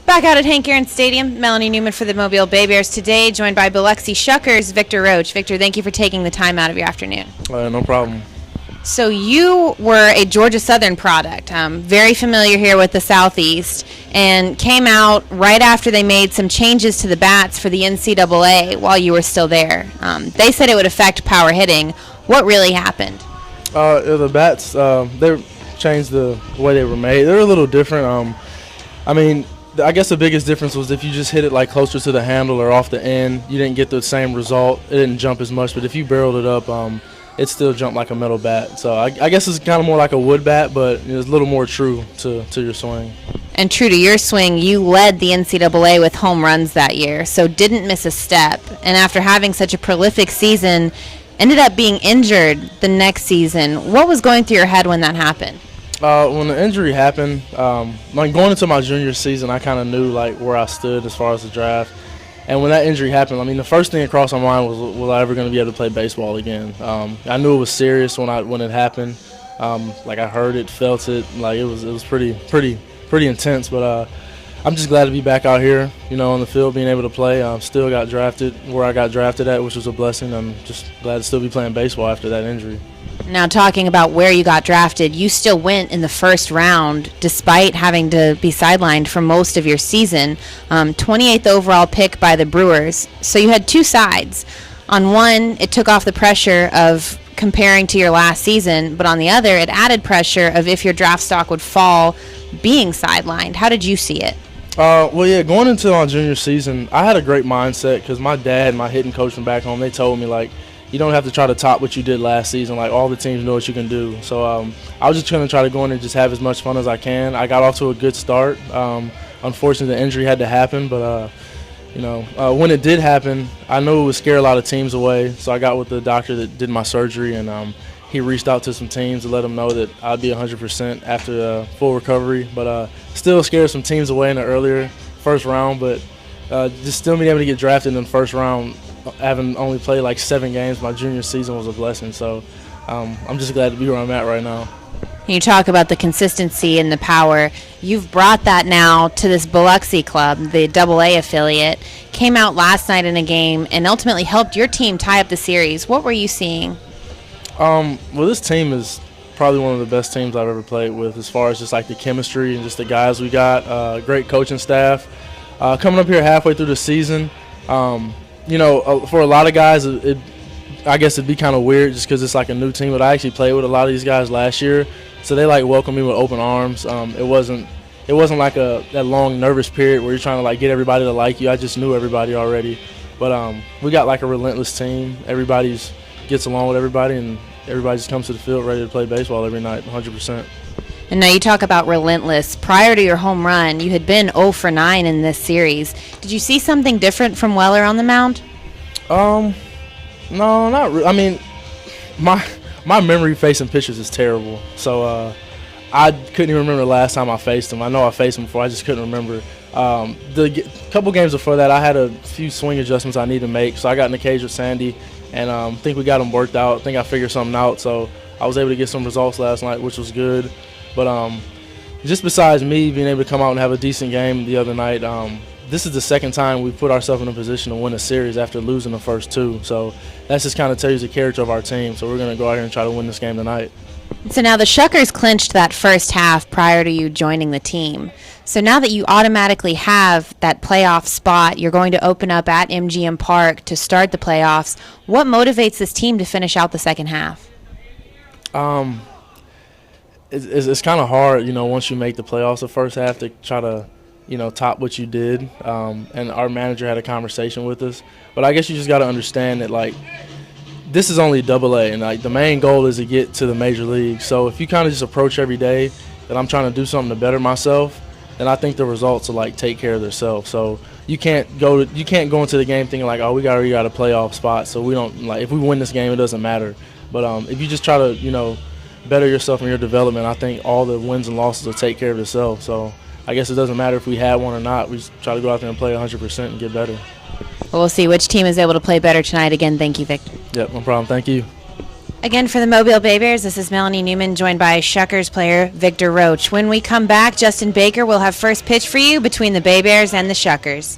Back out at Hank Aaron Stadium, Melanie Newman for the Mobile Bay Bears today, joined by Biloxi Shuckers' Victor Roache. Victor, thank you for taking the time out of your afternoon. No problem. So you were a Georgia Southern product, very familiar here with the Southeast, and came out right after they made some changes to the bats for the NCAA while you were still there. They said it would affect power hitting. What really happened? The bats, they changed the way they were made. They're a little different. I guess the biggest difference was if you just hit it like closer to the handle or off the end, you didn't get the same result. It didn't jump as much, but if you barreled it up, it still jumped like a metal bat. So I guess it's kind of more like a wood bat, but it's a little more true to your swing. And true to your swing, you led the NCAA with home runs that year, so didn't miss a step. And after having such a prolific season, ended up being injured the next season. What was going through your head when that happened? When the injury happened, going into my junior season, I kind of knew like where I stood as far as the draft. And when that injury happened, the first thing that crossed my mind was I ever going to be able to play baseball again? I knew it was serious when it happened. I heard it, felt it, like it was pretty intense. But I'm just glad to be back out here, on the field, being able to play. Still got drafted where I got drafted at, which was a blessing. I'm just glad to still be playing baseball after that injury. Now, talking about where you got drafted, you still went in the first round despite having to be sidelined for most of your season. 28th overall pick by the Brewers. So you had two sides. On one, it took off the pressure of comparing to your last season, but on the other, it added pressure of if your draft stock would fall being sidelined. How did you see it? Going into my junior season, I had a great mindset because my dad and my hitting coach from back home, they told me, you don't have to try to top what you did last season. All the teams know what you can do. So I was just going to try to go in and just have as much fun as I can. I got off to a good start. Unfortunately, the injury had to happen. But, when it did happen, I knew it would scare a lot of teams away. So I got with the doctor that did my surgery, and he reached out to some teams to let them know that I'd be 100% after full recovery. But still scared some teams away in the earlier first round. But just still being able to get drafted in the first round, having only played 7 games my junior season, was a blessing. So I'm just glad to be where I'm at right now. You talk about the consistency and the power. You've brought that now to this Biloxi club, the DoubleA affiliate. Came out last night in a game and ultimately helped your team tie up the series. What were you seeing? This team is probably one of the best teams I've ever played with as far as just the chemistry and just the guys we got. Great coaching staff. Coming up here halfway through the season, for a lot of guys, I guess it'd be kind of weird just because it's a new team. But I actually played with a lot of these guys last year, so they welcomed me with open arms. It wasn't that long nervous period where you're trying to get everybody to like you. I just knew everybody already. But we got a relentless team. Everybody gets along with everybody, and everybody just comes to the field ready to play baseball every night, 100%. And now you talk about relentless. Prior to your home run, you had been 0 for 9 in this series. Did you see something different from Weller on the mound? No, not really. My memory facing pitchers is terrible. So I couldn't even remember the last time I faced him. I know I faced him before. I just couldn't remember. The couple games before that, I had a few swing adjustments I needed to make. So I got in the cage with Sandy, and I think we got them worked out. I think I figured something out. So I was able to get some results last night, which was good. But just besides me being able to come out and have a decent game the other night, this is the second time we've put ourselves in a position to win a series after losing the first 2. So that just kind of tells you the character of our team. So we're going to go out here and try to win this game tonight. So now the Shuckers clinched that first half prior to you joining the team. So now that you automatically have that playoff spot, you're going to open up at MGM Park to start the playoffs. What motivates this team to finish out the second half? It's kind of hard, once you make the playoffs the first half to try to, top what you did. And our manager had a conversation with us. But I guess you just got to understand that, this is only DoubleA, and, the main goal is to get to the major league. So if you kind of just approach every day that I'm trying to do something to better myself, then I think the results will, take care of themselves. So you can't go into the game thinking, we already got a playoff spot, so we don't, if we win this game, it doesn't matter. But if you just try to, better yourself in your development, I think all the wins and losses will take care of themselves. So I guess it doesn't matter if we had one or not. We just try to go out there and play 100% and get better. Well, we'll see which team is able to play better tonight. Again, thank you, Victor. Yep, no problem. Thank you. Again, for the Mobile Bay Bears, this is Melanie Newman, joined by Shuckers player Victor Roache. When we come back, Justin Baker will have first pitch for you between the Bay Bears and the Shuckers.